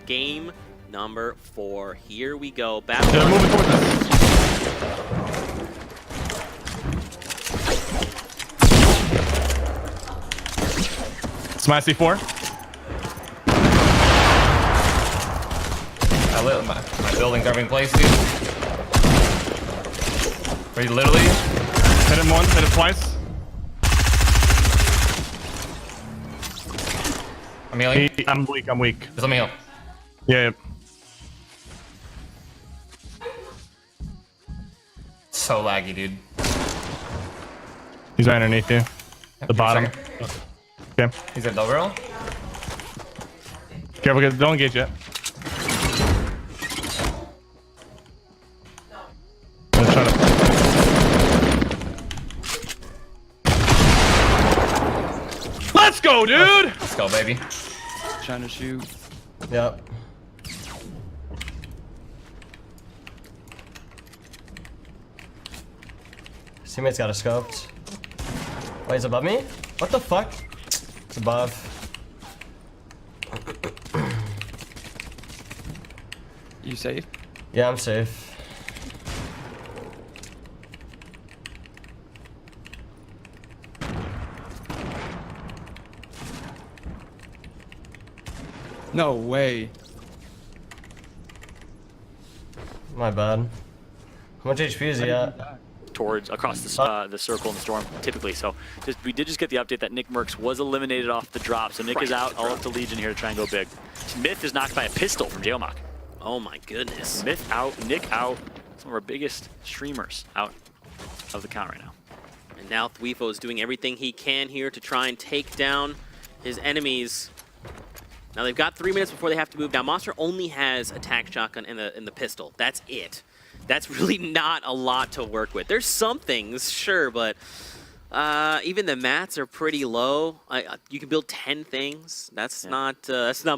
game number 4. Here we go. Back They're moving towards us. It's my C4. My buildings are being placed, dude. Wait, literally? Hit him once, hit him twice. I'm healing. I'm weak. Just let me heal. Yeah. So laggy, dude. He's right underneath you. Yep, The bottom. Okay. He's at double barrel. Careful, guys. Don't engage yet. Let's try to... Let's go, dude! Let's go, baby. Trying to shoot. Yep. Teammate's got a scoped. Wait, he's above me? What the fuck? It's above. You safe? Yeah, I'm safe. No way. My bad. How much HP is he at? Towards across the circle in the storm typically. So we did just get the update that Nick Merckx was eliminated off the drop. So Nick is out. All up to Legion here to try and go big. Myth is knocked by a pistol from Jailmock. Oh my goodness. Myth out, Nick out. Some of our biggest streamers out of the count right now. And now Thweefo is doing everything he can here to try and take down his enemies. Now they've got 3 minutes before they have to move. Now Monster only has attack shotgun and the pistol. That's it. That's really not a lot to work with. There's some things, sure, but even the mats are pretty low. You can build 10 things. That's not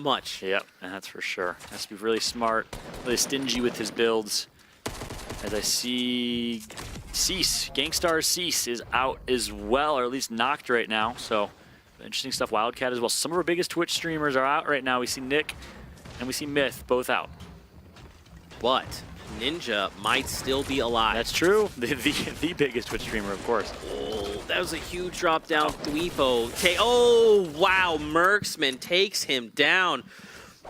much. Yep, and that's for sure. Has to be really smart, really stingy with his builds. As I see Cease, Gangstar Cease is out as well, or at least knocked right now. So interesting stuff. Wildcat as well. Some of our biggest Twitch streamers are out right now. We see Nick and we see Myth both out. But Ninja might still be alive. That's true. The biggest Twitch streamer, of course. Oh, that was a huge drop down. Thweefo. Oh, wow. Merksman takes him down.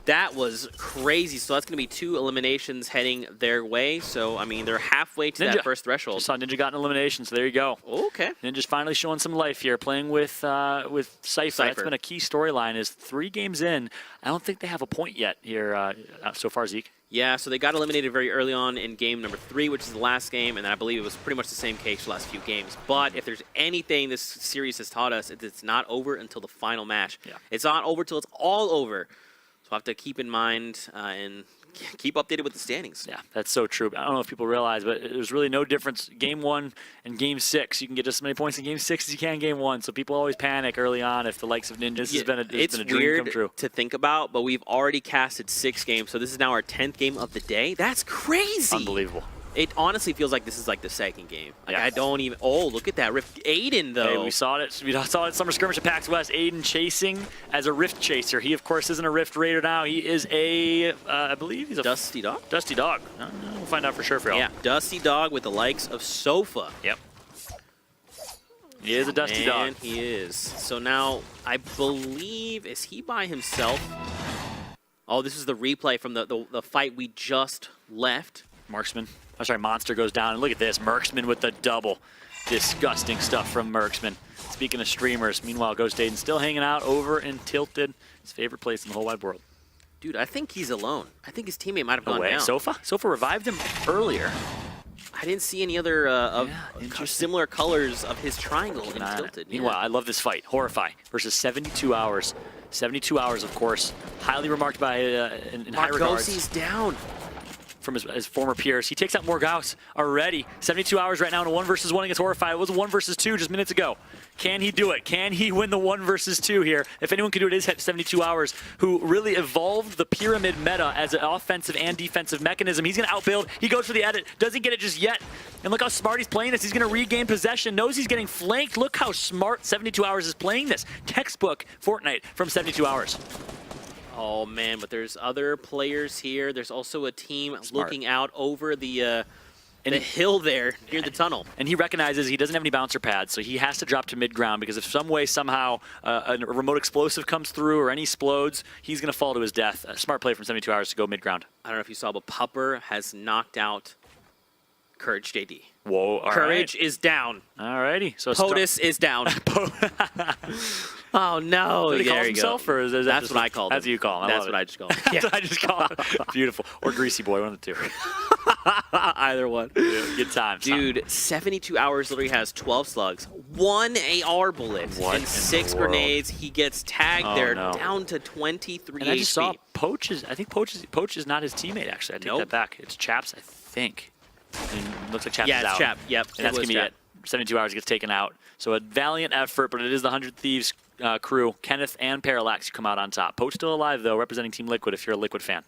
That was crazy. So that's going to be 2 eliminations heading their way. So, I mean, they're halfway to that first threshold. Just saw Ninja got an elimination, so there you go. Okay. Ninja's finally showing some life here, playing with Cypher. That's been a key storyline. Is 3 games in. I don't think they have a point yet here so far, Zeke. Yeah, so they got eliminated very early on in game number 3, which is the last game, and I believe it was pretty much the same case the last few games. But if there's anything this series has taught us, it's not over until the final match. Yeah. It's not over till it's all over. So I have to keep in mind and keep updated with the standings. Yeah, that's so true. I don't know if people realize, but there's really no difference. Game 1 and Game 6, you can get just as many points in Game 6 as you can in Game 1. So people always panic early on if the likes of Ninja. This has been a dream come true. It's weird to think about, but we've already casted 6 games, so this is now our 10th game of the day. That's crazy. Unbelievable. It honestly feels like this is like the second game. Like Yeah. I don't even. Oh, look at that Rift. Aiden though. Hey, we saw it. We saw it at Summer Skirmish at PAX West. Aiden chasing as a Rift chaser. He of course isn't a Rift Raider now. He is a, I believe he's a Dusty Dog. Dusty Dog. We'll find out for sure for y'all. Yeah, Dusty Dog with the likes of Sofa. Yep. He is a Dusty Dog. And he is. So now I believe is he by himself? Oh, this is the replay from the fight we just left. Marksman. I'm sorry, Monster goes down. And look at this. Merksman with the double. Disgusting stuff from Merksman. Speaking of streamers, meanwhile, Ghost Aiden still hanging out over in Tilted. His favorite place in the whole wide world. Dude, I think he's alone. I think his teammate might have gone Away. down. Sofa revived him earlier. I didn't see any other similar colors of his triangle in Tilted. Meanwhile, I love this fight. Horrify versus 72 hours. 72 hours, of course. Highly remarked by in high regards. Margosi's down. From his former peers. He takes out Morgaus already. 72 hours right now in a 1 versus 1 against Horrify. It was a 1 versus 2 just minutes ago. Can he do it? Can he win the 1 versus 2 here? If anyone can do it, it is 72 hours, who really evolved the pyramid meta as an offensive and defensive mechanism. He's going to outbuild. He goes for the edit. Doesn't get it just yet. And look how smart he's playing this. He's going to regain possession. Knows he's getting flanked. Look how smart 72 hours is playing this. Textbook Fortnite from 72 hours. Oh man, but there's other players here. There's also a team looking out over the hill there near the tunnel. And he recognizes he doesn't have any bouncer pads, so he has to drop to mid-ground because if some way, somehow, a remote explosive comes through or any explodes, he's going to fall to his death. A smart play from 72 Hours to go mid-ground. I don't know if you saw, but Pupper has knocked out Courage JD. Whoa, all Courage right. is down. All righty. So POTUS is down. Oh no! Did he call There you himself, go. or is that That's just what I called him. That's what you call him. That's what I just called him. That's what I just call him. Beautiful. Or Greasy Boy, one of the two. Either one. Good times. Dude, 72 Hours literally has 12 slugs, 1 AR bullet, What in and the 6 world? grenades. He gets tagged there, no. down to 23 And I just HP. saw Poach is. I think Poach is not his teammate. Actually, I take Nope. that back. It's Chaps, I think. And it looks like Chaps Yeah, is it's out. Chap. Yep, And that's it gonna was be Chap. it. 72 Hours gets taken out. So a valiant effort, but it is the 100 Thieves crew. Kenneth and Parallax who come out on top. Poach still alive though, representing Team Liquid. If you're a Liquid fan.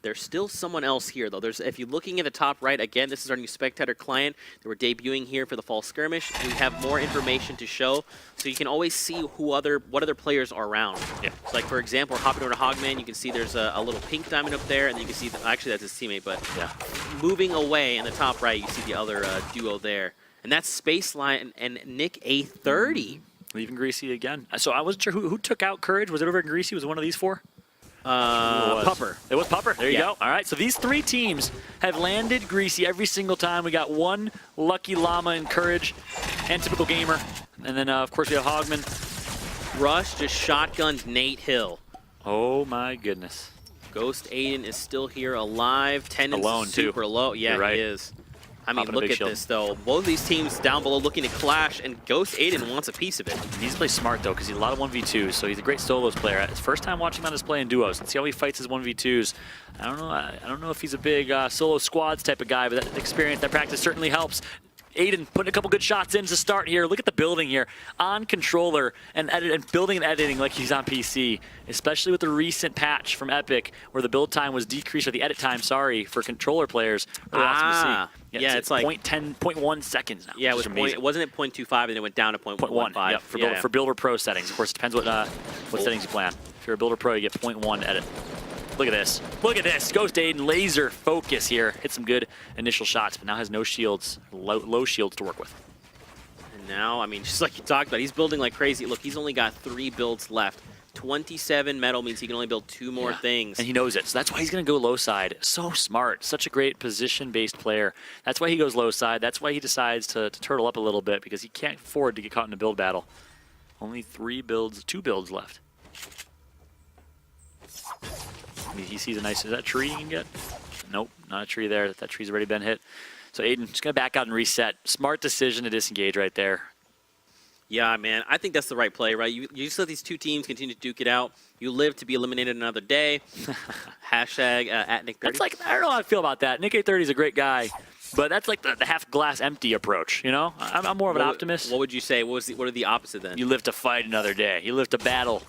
There's still someone else here, though. If you're looking at the top right, again, this is our new Spectator client that we're debuting here for the Fall Skirmish. We have more information to show, so you can always see what other players are around. Yeah. So like, for example, hopping over to Hogman, you can see there's a little pink diamond up there, and then you can see, actually, that's his teammate, but Yeah. moving away in the top right, you see the other duo there. And that's Spaceline and Nick A30. Leaving Greasy again. So I wasn't sure who took out Courage. Was it over in Greasy? Was it one of these four? Pupper. It was Pupper. There you Yeah. go. All right. So these three teams have landed Greasy every single time. We got one Lucky Llama and Courage and Typical Gamer. And then, of course, we have Hogman. Rush just shotgunned Nate Hill. Oh, my goodness. Ghost Aiden is still here alive. 10 Alone, too. super low. Yeah, You're right. he is. I mean, Popping a look big at shield. this, though. Both of these teams down below looking to clash, and Ghost Aiden wants a piece of it. He needs to play smart, though, because he's a lot of 1v2s, so he's a great solos player. It's first time watching him on display in duos. Let's see how he fights his 1v2s. I don't know if he's a big solo squads type of guy, but that experience, that practice certainly helps. Aiden putting a couple good shots in to start here. Look at the building here on controller and building and editing like he's on PC, especially with the recent patch from Epic where the build time was decreased, or the edit time, sorry, for controller players. Really awesome to see. Yeah, it's like 0.1 seconds now. Yeah, it which was is amazing. wasn't it 0.25 and it went down to 0.15? Yep, for Builder Pro settings. Of course, it depends what settings you plan. If you're a Builder Pro, you get 0.1 to edit. Look at this. Look at this. Ghost Aiden, laser focus here. Hit some good initial shots, but now has no shields, low shields to work with. And now, I mean, just like you talked about, he's building like crazy. Look, he's only got 3 builds left. 27 metal means he can only build 2 more things. And he knows it, so that's why he's going to go low side. So smart. Such a great position-based player. That's why he goes low side. That's why he decides to turtle up a little bit, because he can't afford to get caught in a build battle. Only 2 builds left. He sees a nice, is that a tree you can get? Nope, not a tree there. That tree's already been hit. So Aiden just going to back out and reset. Smart decision to disengage right there. Yeah, man, I think that's the right play, right? You just let these two teams continue to duke it out. You live to be eliminated another day. Hashtag at Nick30. That's like, I don't know how I feel about that. Nick A30 is a great guy, but that's like the half glass empty approach, you know? I'm more of an optimist. What would you say? What are the opposite then? You live to fight another day. You live to battle.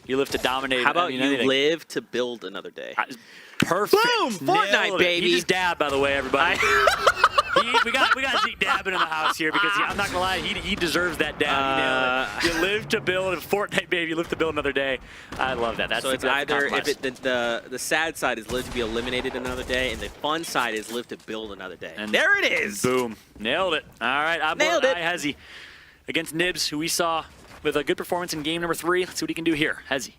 You live to dominate. How about anything. live to build another day? Perfect. Boom! Fortnite, Nailed it. baby. He just dabbed, by the way, everybody. We got Zeke dabbing in the house here because I'm not gonna lie, he deserves that dab. He nailed it. You live to build Fortnite, baby. You live to build another day. I love that. That's So it's that's either compromise. if the sad side is live to be eliminated another day, and the fun side is live to build another day. And there it is. Boom, nailed it. All right, Nailed it. Hezzy against Nibs, who we saw with a good performance in game number 3. Let's see what he can do here. Hezzy.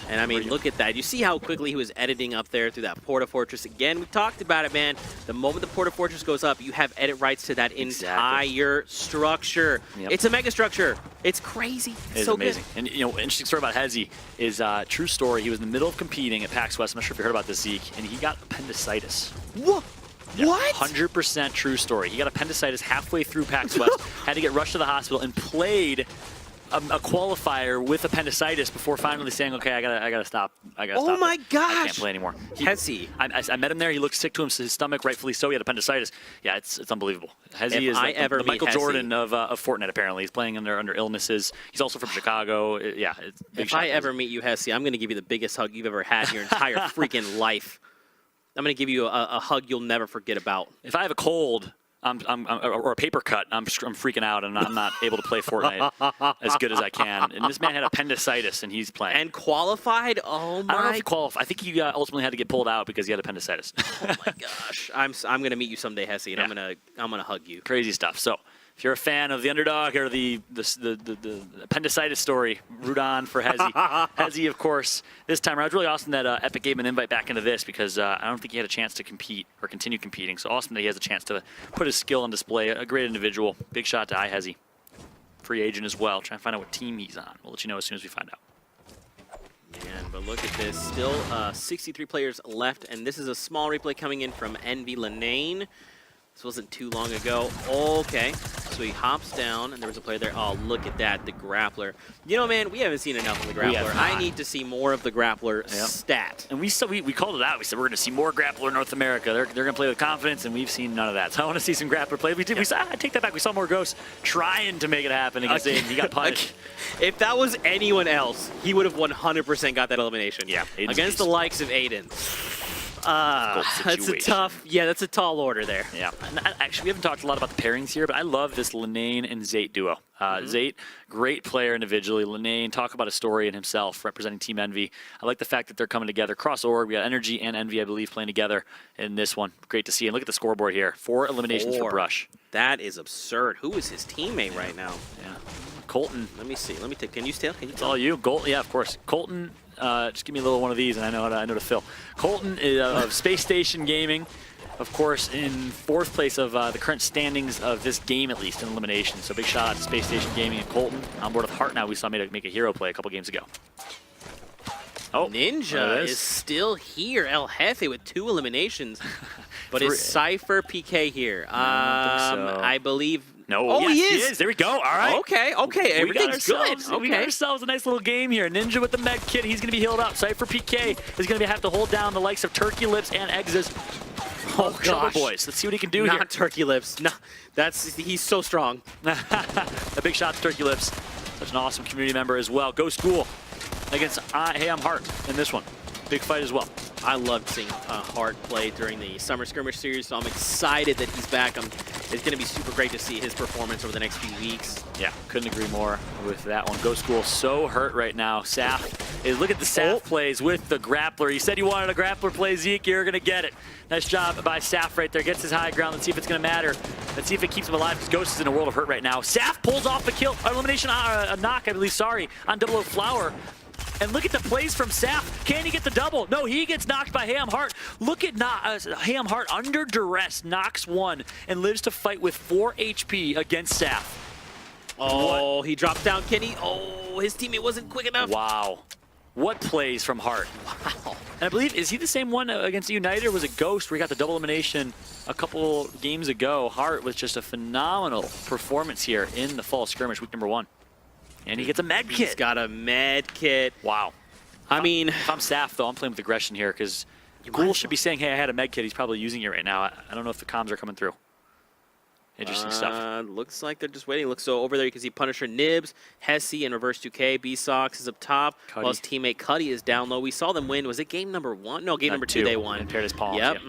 And I mean, look at that. You see how quickly he was editing up there through that Porta Fortress. Again, we talked about it, man. The moment the Porta Fortress goes up, you have edit rights to that entire structure. Yep. It's a mega structure. It's crazy. It's so amazing. Good. And, you know, interesting story about Hezzy is true story. He was in the middle of competing at PAX West. I'm not sure if you heard about this, Zeke. And he got appendicitis. What? Yeah, What? 100% true story. He got appendicitis halfway through PAX West, had to get rushed to the hospital, and played a qualifier with appendicitis before finally saying, "Okay, I gotta stop. I gotta stop. Oh my I gosh. can't play anymore." Hezzy. I met him there. He looked sick to his stomach, rightfully so. He had appendicitis. Yeah, it's unbelievable. Hezzy If is I like ever the meet Michael Hezzy- Jordan of Fortnite. Apparently, he's playing under illnesses. He's also from Chicago. Yeah, it's big If shot I for ever Hezzy. meet you, Hezzy, I'm going to give you the biggest hug you've ever had in your entire freaking life. I'm going to give you a hug you'll never forget about. If I have a cold, or a paper cut. I'm freaking out, and I'm not able to play Fortnite as good as I can. And this man had appendicitis, and he's playing. And qualified? Oh my! I don't know if he qualified. I think he ultimately had to get pulled out because he had appendicitis. Oh my gosh! I'm gonna meet you someday, Hesse, and Yeah. I'm gonna hug you. Crazy stuff. So if you're a fan of the underdog or the appendicitis story, root on for Hezzy. Hezzy, of course, this time around. It's really awesome that Epic gave him an invite back into this because I don't think he had a chance to compete or continue competing. So awesome that he has a chance to put his skill on display. A great individual. Big shout out to Hezzy. Free agent as well. Trying to find out what team he's on. We'll let you know as soon as we find out. Man, but look at this. Still 63 players left, and this is a small replay coming in from Envy Lanane. This wasn't too long ago. Okay, so he hops down, and there was a player there. Oh, look at that, the grappler. You know, man, we haven't seen enough of the grappler. I need to see more of the grappler stat. And we called it out. We said we're going to see more grappler in North America. They're going to play with confidence, and we've seen none of that. So I want to see some grappler play. We did. I take that back. We saw more ghosts trying to make it happen against Aiden. He got punished. If that was anyone else, he would have 100% got that elimination. Yeah, Aiden's against the likes of Aiden. That's a tough. Yeah, that's a tall order there. Yeah. And actually, we haven't talked a lot about the pairings here, but I love this Lanane and Zate duo. Zate, great player individually. Lanane, talk about a story in himself, representing Team Envy. I like the fact that they're coming together. Cross org, we got Energy and Envy, I believe, playing together in this one. Great to see. And look at the scoreboard here. 4 eliminations for Brush. That is absurd. Who is his teammate right now? Yeah. Colton. Let me see. Let me take. Can you still? It's all you. Colton. Yeah, of course. Colton. Just give me a little one of these, and I know to fill. Colton is of Space Station Gaming, of course, in 4th place of the current standings of this game, at least in elimination. So big shout out to Space Station Gaming and Colton. On board with Heart now. We saw him make a hero play a couple games ago. Oh, Ninja is still here. El Jefe with 2 eliminations, but is Cypher PK here? I believe. No, oh, yes, he is. There we go. All right. Okay, everything's good. Okay. We got ourselves a nice little game here. Ninja with the med kit. He's going to be healed up. Cypher PK is going to have to hold down the likes of Turkey Lips and Exes. Oh, gosh. Boys. Let's see what he can do here. Not Turkey Lips. No, he's so strong. A big shot to Turkey Lips. Such an awesome community member as well. Go School against Hey I'm Hart in this one. Big fight as well. I loved seeing Hart play during the Summer Skirmish series, so I'm excited that he's back. It's going to be super great to see his performance over the next few weeks. Yeah, couldn't agree more with that one. Go School so hurt right now. Saf, look at the Saf plays with the grappler. He said he wanted a grappler play, Zeke. You're going to get it. Nice job by Saf right there. Gets his high ground. Let's see if it's going to matter. Let's see if it keeps him alive, because Ghost is in a world of hurt right now. Saf pulls off the kill, elimination, a knock, I believe, sorry, on 00 Flower. And look at the plays from Saf. Can he get the double? No, he gets knocked by Ham Hart. Look at Ham Hart under duress, knocks 1, and lives to fight with 4 HP against Saf. Oh, he dropped down Kenny. Oh, his teammate wasn't quick enough. Wow. What plays from Hart. Wow. And I believe, is he the same one against United, or was it Ghost where he got the double elimination a couple games ago? Hart with just a phenomenal performance here in the fall skirmish, week number 1. And he gets a med kit. He's got a med kit. Wow. I mean, if I'm Saf, though, I'm playing with aggression here, because Ghoul should be saying, hey, I had a med kit. He's probably using it right now. I don't know if the comms are coming through. Interesting stuff. Looks like they're just waiting. Look, so over there you can see Punisher Nibs, Hesse, and Reverse 2K. B-Sox is up top, while his teammate Cuddy is down low. We saw them win. Was it game number 1? No, game number 2 they won. And paired his palms. Yep.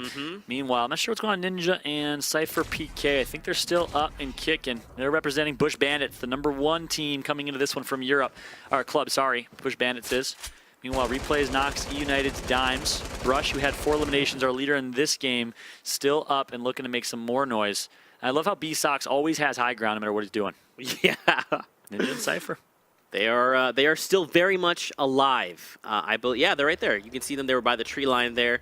Meanwhile, I'm not sure what's going on Ninja and Cypher PK. I think they're still up and kicking. They're representing Bush Bandits, the number 1 team coming into this one from Europe. Our club, sorry. Bush Bandits is. Meanwhile, Replays knocks United's Dimes. Brush, who had 4 eliminations, our leader in this game, still up and looking to make some more noise. I love how B-Sox always has high ground no matter what he's doing. Yeah. Ninja and Cypher. They are still very much alive. I believe. Yeah, they're right there. You can see them. They were by the tree line there.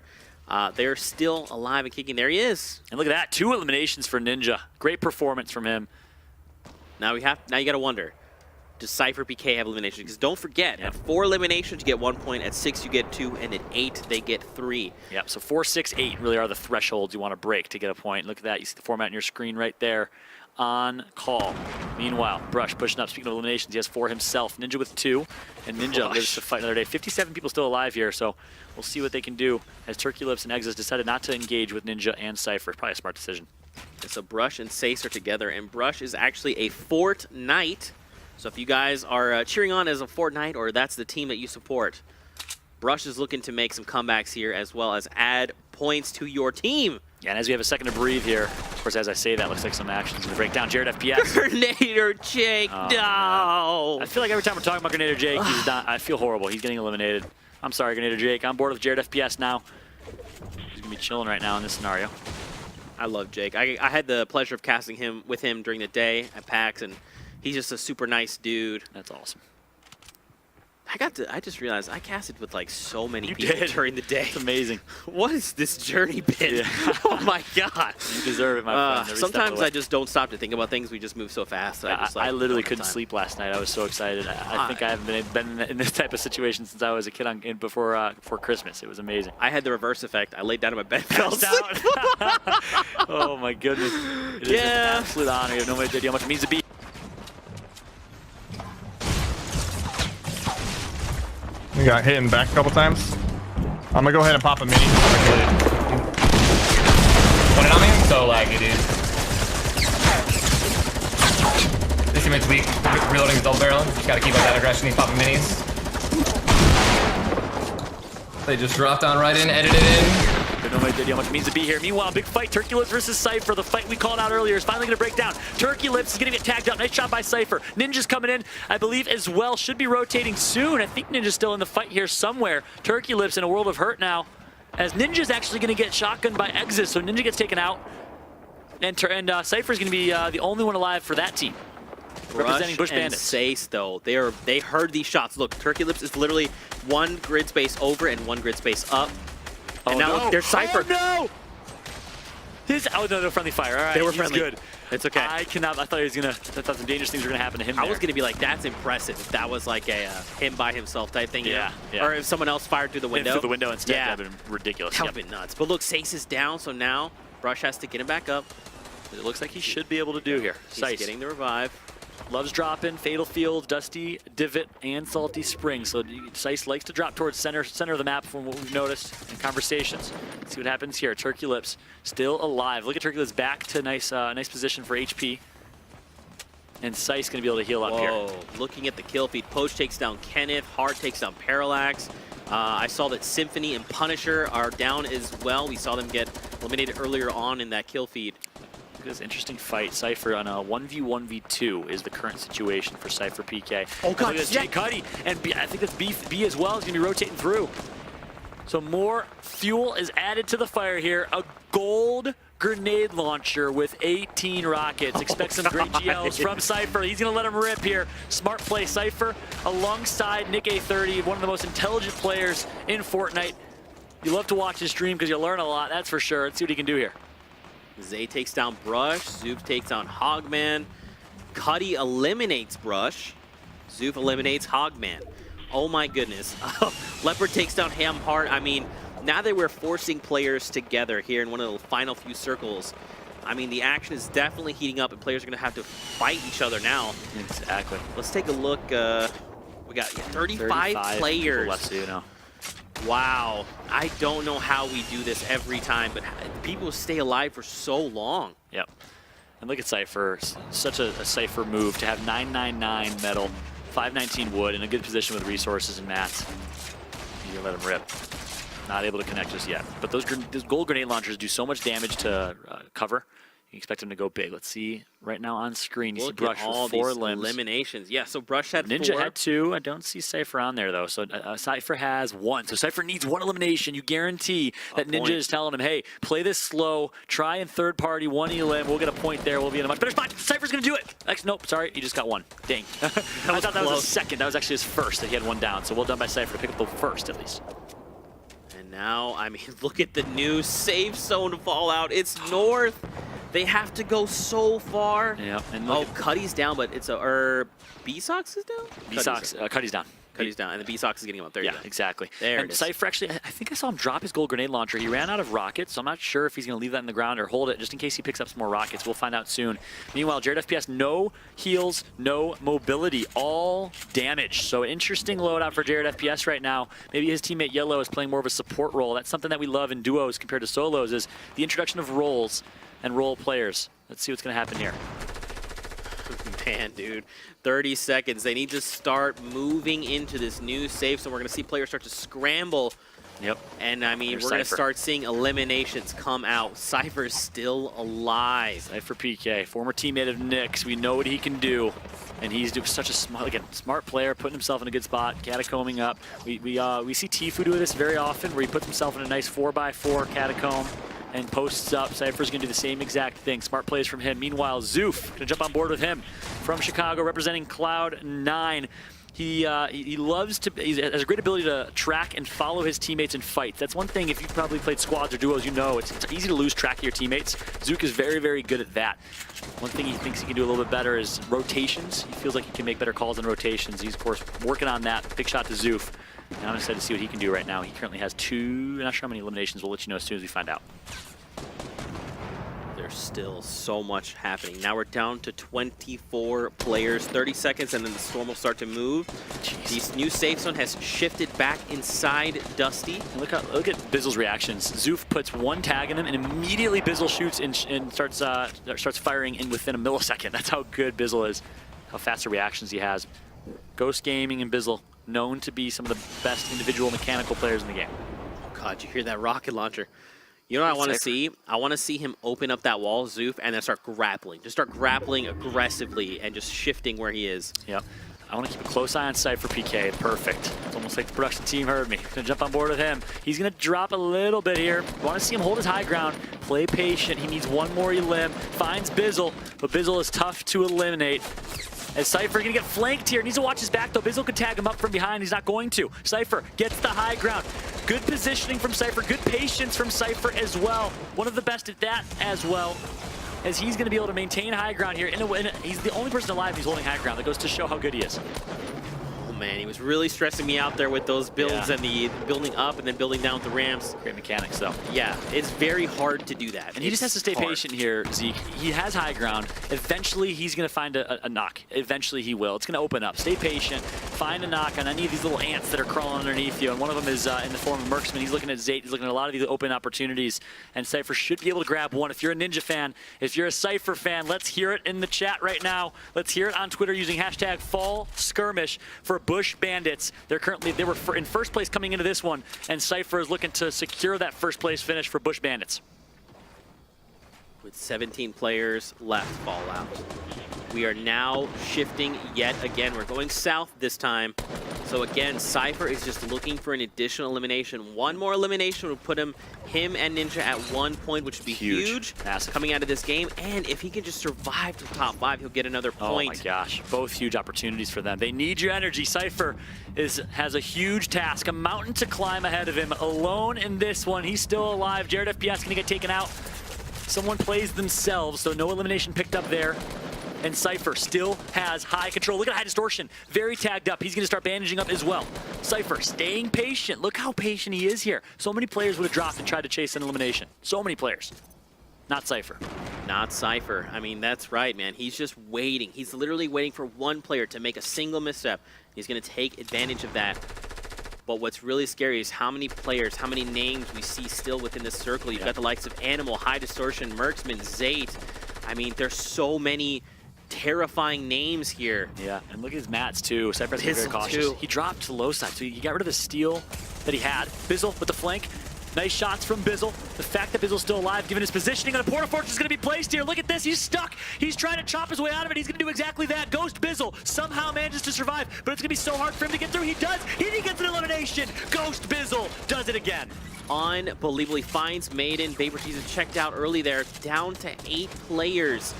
They're still alive and kicking. There he is. And look at that. 2 eliminations for Ninja. Great performance from him. Now you got to wonder, does Cypher PK have eliminations? Because don't forget, at 4 eliminations you get 1 point, at 6 you get 2, and at 8 they get 3. Yep, so 4, 6, 8 really are the thresholds you want to break to get a point. Look at that. You see the format on your screen right there. On call. Meanwhile, Brush pushing up. Speaking of eliminations, he has 4 himself. Ninja with 2, and Ninja lives to fight another day. 57 people still alive here, so we'll see what they can do as Turkey Lips and Exes decided not to engage with Ninja and Cypher. Probably a smart decision. So Brush and Sace are together, and Brush is actually a Fortnite. So if you guys are cheering on as a Fortnite, or that's the team that you support, Brush is looking to make some comebacks here, as well as add points to your team. Yeah, and as we have a second to breathe here, of course, as I say that, looks like some action's going to break down. Jared FPS. Grenader Jake, no! I feel like every time we're talking about Grenader Jake, he's not, I feel horrible. He's getting eliminated. I'm sorry, Grenader Jake. I'm bored with Jared FPS now. He's going to be chilling right now in this scenario. I love Jake. I had the pleasure of casting him during the day at PAX, and he's just a super nice dude. That's awesome. I just realized I casted with like so many You people did. during the day. It's amazing. What has this journey been? Yeah. Oh my god. You deserve it, my friend. Every step of Sometimes the way. I just don't stop to think about things. We just move so fast. I literally couldn't sleep last night. I was so excited. I think I haven't been in this type of situation since I was a kid before Christmas. It was amazing. I had the reverse effect. I laid down in my bed, fell Passed asleep. out. Oh my goodness. It is an absolute honor. You have no idea how much it means to be. We got hit in the back a couple times. I'm gonna go ahead and pop a mini. Put it on me? So laggy, dude. This teammate's weak. Reloading his double barrel. Just gotta keep up that aggression. He's popping minis. They just dropped on right in, edited in. No idea how much it means to be here. Meanwhile, big fight. Turkey Lips versus Cypher. The fight we called out earlier is finally going to break down. Turkey Lips is going to get tagged up. Nice shot by Cypher. Ninja's coming in, I believe, as well. Should be rotating soon. I think Ninja's still in the fight here somewhere. Turkey Lips in a world of hurt now, as Ninja's actually going to get shotgunned by Exis. So Ninja gets taken out, and Cypher's going to be the only one alive for that team. Representing Bush Bandits. Sace, though, they heard these shots. Look, Turkey Lips is literally one grid space over and one grid space up. And now look, there's Cypher. Oh, no! No, friendly fire. All right, They were he's friendly. good. It's okay. I thought he was gonna. I thought some dangerous things were gonna happen to him. I there. was gonna be like, that's impressive. If that was like a him by himself type thing. Yeah, you know? yeah. Or if someone else fired through the window. Through the window instead. Yeah. That would have been ridiculous. That would have been nuts. But look, Sace is down, so now Brush has to get him back up. It looks like he should be able to do here. He's Sice getting the revive. loves dropping Fatal Field, Dusty, Divot, and Salty Spring. So Sice likes to drop towards center of the map from what we've noticed in conversations. Let's see what happens here. Turkey Lips still alive. Look at Turkey Lips back to nice position for HP. And Sice going to be able to heal up here. Looking at the kill feed, Poach takes down Kenneth, Hart takes down Parallax. I saw that Symphony and Punisher are down as well. We saw them get eliminated earlier on in that kill feed. This interesting fight. Cypher on a 1v1v2 is the current situation for Cypher PK. Oh god, Jay Cuddy, and B, I think that's B as well is going to be rotating through. So more fuel is added to the fire here. A gold grenade launcher with 18 rockets. Expect some great GLs from Cypher. He's going to let him rip here. Smart play, Cypher alongside Nick A30, one of the most intelligent players in Fortnite. You love to watch his stream because you'll learn a lot, that's for sure. Let's see what he can do here. Zay takes down Brush. Zoof takes down Hogman. Cuddy eliminates Brush. Zoof eliminates Hogman. Oh my goodness. Leopard takes down Ham Hart. I mean, now that we're forcing players together here in one of the final few circles, I mean, the action is definitely heating up and players are going to have to fight each other now. Exactly. Let's take a look. We got 35 players. Left, so you know. Wow. I don't know how we do this every time, but people stay alive for so long. Yep. And look at Cypher. Such a Cypher move to have 999 metal, 519 wood, in a good position with resources and mats. You let him rip. Not able to connect just yet. But those gold grenade launchers do so much damage to cover. You expect him to go big. Let's see right now on screen. You see Brush with 4 limbs. Eliminations. Yeah, so Brush had Ninja 4. had 2. I don't see Cypher on there, though. So Cypher has 1. So Cypher needs 1 elimination. You guarantee that Ninja is telling him, hey, play this slow. Try in third party, 1 elim. We'll get a point there. We'll be in a much better spot. Cypher's going to do it. Actually, nope, sorry. He just got 1. Dang. I thought that was his second. That was actually his first that he had 1 down. So well done by Cypher to pick up the first, at least. And now, I mean, look at the new safe zone fallout. It's north. They have to go so far. Yeah. And Cuddy's down, but it's B-Sox is down? Cuddy's down. Cuddy's down, and the B-Sox is getting him up. There you Yeah, go. exactly. There and it is. Cypher actually, I think I saw him drop his gold grenade launcher. He ran out of rockets, so I'm not sure if he's going to leave that in the ground or hold it just in case he picks up some more rockets. We'll find out soon. Meanwhile, Jared FPS, no heals, no mobility, all damage. So interesting loadout for Jared FPS right now. Maybe his teammate Yellow is playing more of a support role. That's something that we love in duos compared to solos, is the introduction of roles and role players. Let's see what's going to happen here. Man, dude, 30 seconds. They need to start moving into this new safe, so we're going to see players start to scramble Yep. And I mean, There's we're going to Cypher. start seeing eliminations come out. Cypher's still alive. Cypher PK, former teammate of Nick's. We know what he can do. And he's such a smart player, putting himself in a good spot, catacombing up. We see Tfue do this very often, where he puts himself in a nice 4x4 catacomb and posts up. Cypher's going to do the same exact thing. Smart plays from him. Meanwhile, Zoof going to jump on board with him from Chicago, representing Cloud9. He has a great ability to track and follow his teammates in fights. That's one thing, if you've probably played squads or duos, you know it's easy to lose track of your teammates. Zook is very, very good at that. One thing he thinks he can do a little bit better is rotations. He feels like he can make better calls on rotations. He's, of course, working on that. Big shot to Zoof. And I'm excited to see what he can do right now. He currently has 2, not sure how many eliminations. We'll let you know as soon as we find out. There's still so much happening. Now we're down to 24 players, 30 seconds, and then the storm will start to move. This new safe zone has shifted back inside Dusty. And look at Bizzle's reactions. Zoof puts one tag in him, and immediately Bizzle shoots and starts firing in within a millisecond. That's how good Bizzle is, how fast the reactions he has. Ghost Gaming and Bizzle, known to be some of the best individual mechanical players in the game. Oh God, you hear that rocket launcher? You know what I want to see? I want to see him open up that wall, Zoof, and then start grappling. Just start grappling aggressively and just shifting where he is. Yep. I want to keep a close eye on Cypher PK. Perfect. It's almost like the production team heard me. Gonna jump on board with him. He's gonna drop a little bit here. Want to see him hold his high ground. Play patient. He needs one more elim. Finds Bizzle, but Bizzle is tough to eliminate. As Cypher gonna get flanked here. Needs to watch his back though. Bizzle could tag him up from behind. He's not going to. Cypher gets the high ground. Good positioning from Cypher. Good patience from Cypher as well. One of the best at that as well. As he's gonna be able to maintain high ground here. He's the only person alive who's holding high ground. That goes to show how good he is. Oh man, he was really stressing me out there with those builds and the building up and then building down with the ramps. Great mechanics though. Yeah, it's very hard to do that. And he just has to stay patient here, Zeke. He has high ground. Eventually, he's going to find a knock. Eventually, he will. It's going to open up. Stay patient. Find a knock on any of these little ants that are crawling underneath you. And one of them is in the form of Merksman. He's looking at Zate. He's looking at a lot of these open opportunities. And Cypher should be able to grab one. If you're a Ninja fan, if you're a Cypher fan, let's hear it in the chat right now. Let's hear it on Twitter using hashtag #FallSkirmish for Bush Bandits. They were in first place coming into this one. And Cypher is looking to secure that first place finish for Bush Bandits. With 17 players left, Fallout. We are now shifting yet again. We're going south this time. So again, Cypher is just looking for an additional elimination. One more elimination would put him and Ninja at 1 point, which would be huge. Massive. Coming out of this game. And if he can just survive to the top 5, he'll get another point. Oh my gosh, both huge opportunities for them. They need your energy. Cypher has a huge task, a mountain to climb ahead of him. Alone in this one, he's still alive. Jared FPS gonna get taken out. Someone plays themselves, so no elimination picked up there. And Cypher still has high control. Look at high distortion. Very tagged up. He's going to start bandaging up as well. Cypher staying patient. Look how patient he is here. So many players would have dropped and tried to chase an elimination. So many players. Not Cypher. Not Cypher. I mean, that's right, man. He's just waiting. He's literally waiting for one player to make a single misstep. He's going to take advantage of that. But what's really scary is how many players, how many names we see still within this circle. You've got the likes of Animal, High Distortion, Merksman, Zate. I mean, there's so many terrifying names here. Yeah, and look at his mats too. Cypher's very cautious. He dropped to the low side, so he got rid of the steal that he had. Bizzle with the flank. Nice shots from Bizzle. The fact that Bizzle's still alive, given his positioning, and a Porta Fortress is going to be placed here. Look at this. He's stuck. He's trying to chop his way out of it. He's going to do exactly that. Ghost Bizzle somehow manages to survive, but it's going to be so hard for him to get through. He does. He gets an elimination. Ghost Bizzle does it again. Unbelievable. He finds Maiden. Vapor Teaser checked out early there. Down to 8 players.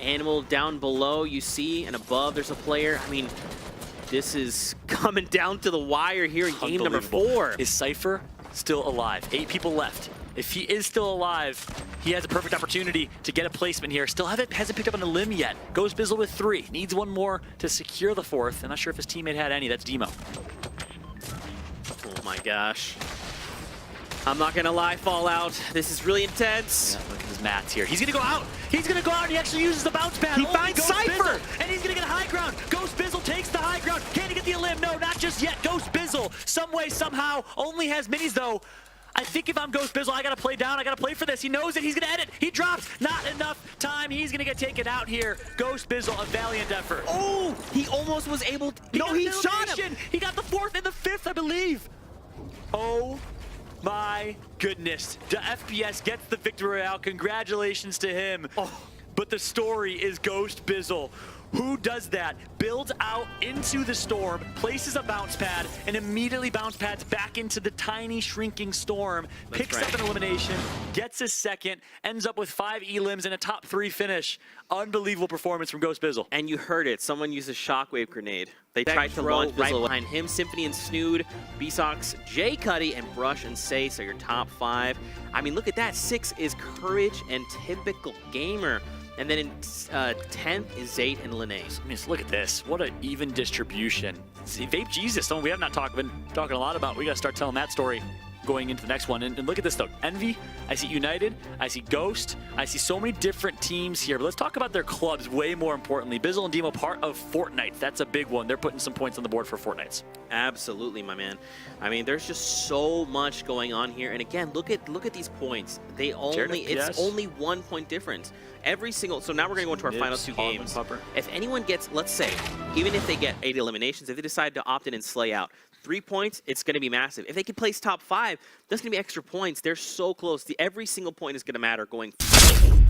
Animal down below, you see, and above there's a player. I mean, this is coming down to the wire here in game number 4. Is Cypher still alive? 8 people left. If he is still alive, he has a perfect opportunity to get a placement here. Still hasn't picked up on a limb yet. Goes Bizzle with 3. Needs one more to secure the 4th. I'm not sure if his teammate had any. That's Demo. Oh my gosh. I'm not gonna lie, Fallout. This is really intense. Yeah, look at his mats here. He's gonna go out. He's gonna go out and he actually uses the bounce pad. He finds Cypher! And he's gonna get high ground. Ghost Bizzle takes the high ground. Can he get the elim? No, not just yet. Ghost Bizzle, some way, somehow, only has minis though. I think if I'm Ghost Bizzle, I gotta play down. I gotta play for this. He knows it. He's gonna edit. He drops. Not enough time. He's gonna get taken out here. Ghost Bizzle, a valiant effort. Oh, he almost was able to. No, he shot him. He got the 4th and the 5th, I believe. Oh my goodness. The FPS gets the victory royale. Congratulations to him. But the story is Ghost Bizzle. Who does that? Builds out into the storm, places a bounce pad, and immediately bounce pads back into the tiny shrinking storm, picks up an elimination, gets a second, ends up with 5 elims and a top 3 finish. Unbelievable performance from Ghost Bizzle. And you heard it. Someone used a shockwave grenade. They tried to launch right behind him. Symphony and Snood, B-Sox, Jay Cuddy, and Brush and Sace are your top 5. I mean, look at that. 6 is Courage and Typical Gamer. And then in 10th is Zayt and Linnaeus. I mean, look at this. What an even distribution. See, Vape Jesus, someone we have not been talking a lot about. We got to start telling that story going into the next one. And look at this, though. Envy, I see United, I see Ghost, I see so many different teams here. But let's talk about their clubs way more importantly. Bizzle and Demo, part of Fortnite. That's a big one. They're putting some points on the board for Fortnites. Absolutely, my man. I mean, there's just so much going on here. And again, look at these points. It's only 1 point difference. Every single, so now we're going to go into our final 2 games. If anyone gets, let's say, even if they get 8 eliminations, if they decide to opt in and slay out, 3 points, it's going to be massive. If they can place top 5, that's going to be extra points. They're so close. Every single point is going to matter going forward.